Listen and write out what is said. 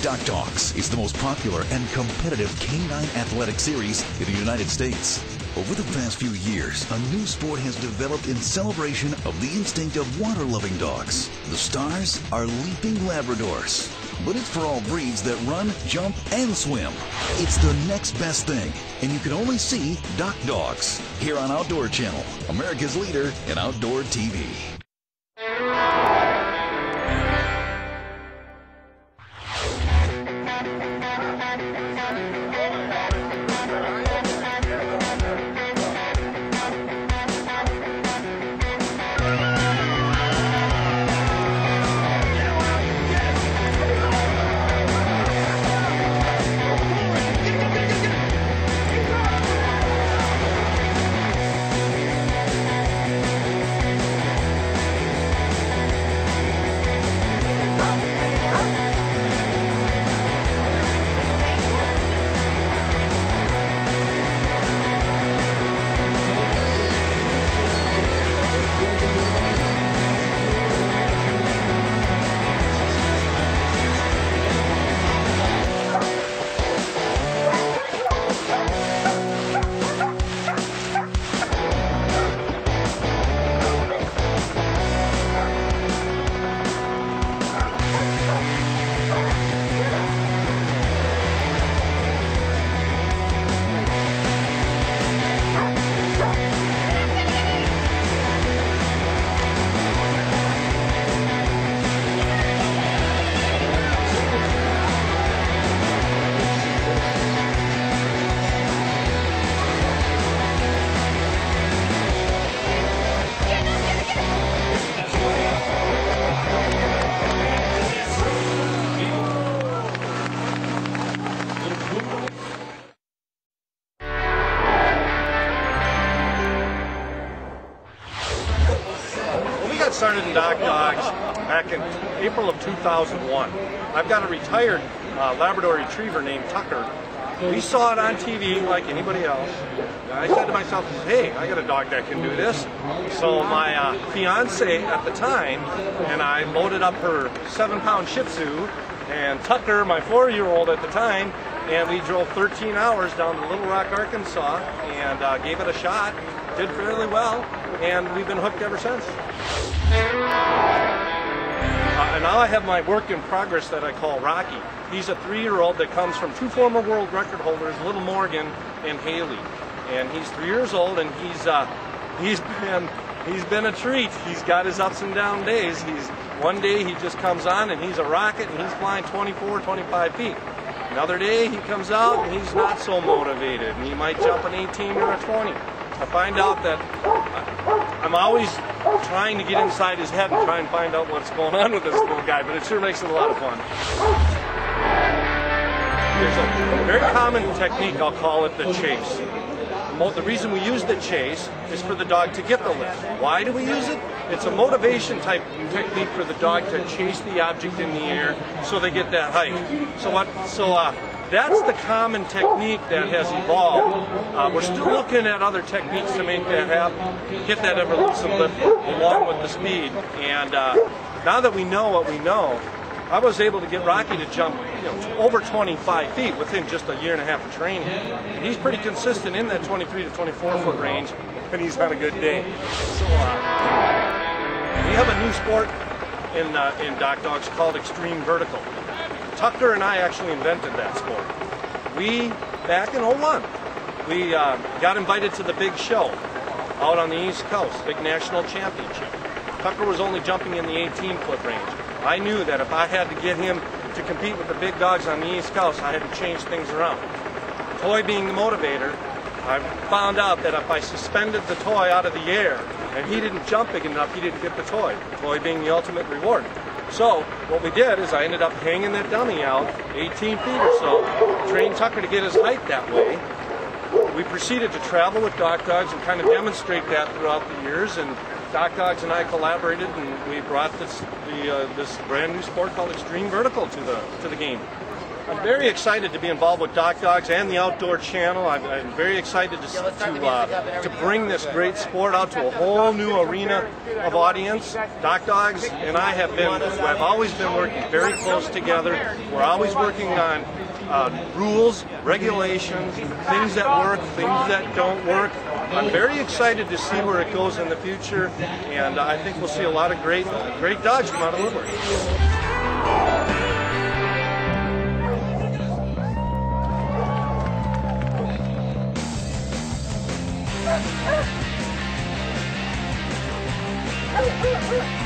Doc Dogs is the most popular and competitive canine athletic series in the United States. Over the past few years, a new sport has developed in celebration of the instinct of water-loving dogs. The stars are leaping Labradors. But it's for all breeds that run, jump, and swim. It's the next best thing, and you can only see Doc Dogs here on Outdoor Channel, America's leader in outdoor TV. Started in Doc Dogs back in April of 2001. I've got a retired Labrador Retriever named Tucker. We saw it on TV like anybody else. I said to myself, hey, I got a dog that can do this. So my fiance at the time and I loaded up her 7-pound Shih Tzu and Tucker, my 4-year-old at the time, and we drove 13 hours down to Little Rock, Arkansas, and gave it a shot. Did fairly well, and we've been hooked ever since. And now I have my work in progress that I call Rocky. He's a 3-year-old that comes from 2 former world record holders, Little Morgan and Haley. And he's 3 years old, and he's been a treat. He's got his ups and down days. One day he just comes on and he's a rocket and he's flying 24, 25 feet. Another day he comes out and he's not so motivated and he might jump an 18 or a 20. I find out that I'm always trying to get inside his head and try and find out what's going on with this little guy, but it sure makes it a lot of fun. There's a very common technique, I'll call it the chase. The reason we use the chase is for the dog to get the lift. Why do we use it? It's a motivation type technique for the dog to chase the object in the air so they get that height. That's the common technique that has evolved. We're still looking at other techniques to make that happen, get that elusive lift along with the speed. And now that we know what we know, I was able to get Rocky to jump over 25 feet within just a year and a half of training. And he's pretty consistent in that 23 to 24 foot range, and he's on a good day. So we have a new sport in Doc Dogs called Extreme Vertical. Tucker and I actually invented that sport. Back in 01, we got invited to the big show out on the East Coast, big national championship. Tucker was only jumping in the 18-foot range. I knew that if I had to get him to compete with the big dogs on the East Coast, I had to change things around. Toy being the motivator, I found out that if I suspended the toy out of the air and he didn't jump big enough, he didn't get the toy being the ultimate reward. So what we did is I ended up hanging that dummy out 18 feet or so, trained Tucker to get his height that way. We proceeded to travel with Doc Dogs and kind of demonstrate that throughout the years, and Doc Dogs and I collaborated and we brought this brand new sport called Extreme Vertical to the game. I'm very excited to be involved with Dock Dogs and the Outdoor Channel. I'm very excited to bring this great sport out to a whole new arena of audience. Dock Dogs and I have always been working very close together. We're always working on rules, regulations, things that work, things that don't work. I'm very excited to see where it goes in the future, and I think we'll see a lot of great dogs come out of Woodward. Oh,